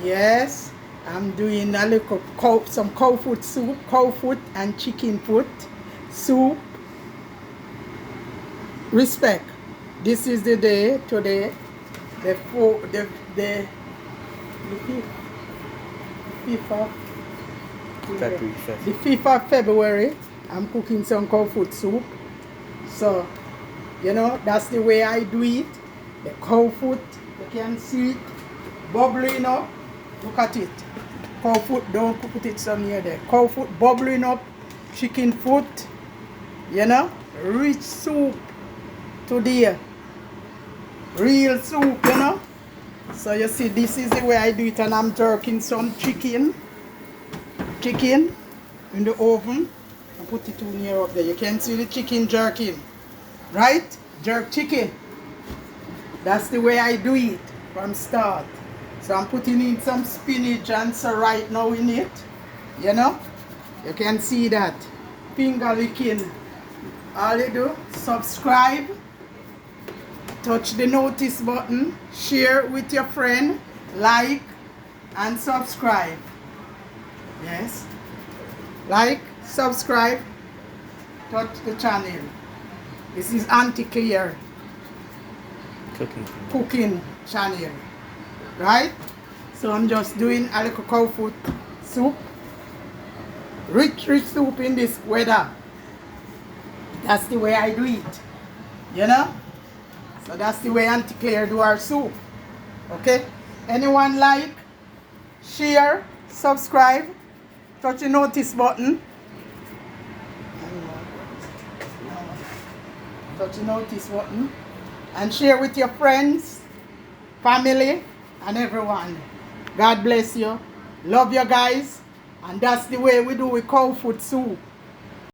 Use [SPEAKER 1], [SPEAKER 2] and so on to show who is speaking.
[SPEAKER 1] Yes, I'm doing a little some cow foot soup, cow foot and chicken foot soup. Respect. This is the day today, the the fifth of
[SPEAKER 2] February 5th.
[SPEAKER 1] the 5th of February. I'm cooking some cow foot soup. So, that's the way I do it. The cow foot, you can see it bubbling up. Look at it. Cow foot, don't put it some near there. Cow foot bubbling up. Chicken foot, rich soup today. Real soup, So you see, this is the way I do it, and I'm jerking some chicken in the oven. I put it too near up there. You can see the chicken jerking, right? Jerk chicken. That's the way I do it from start. So I'm putting in some spinach and so right now in it. You can see that. Finger licking. All you do, subscribe, touch the notice button, share with your friend, like and subscribe. Yes. Like, subscribe, touch the channel. This is Auntie Claire cooking channel. Right? So I'm just doing a little cow foot soup. Rich soup in this weather. That's the way I do it. So that's the way Auntie Claire do our soup. Okay? Anyone like, share, subscribe, touch the notice button. Touch the notice button. And share with your friends, family, and everyone. God bless you. Love you guys. And that's the way we do with cow foot soup.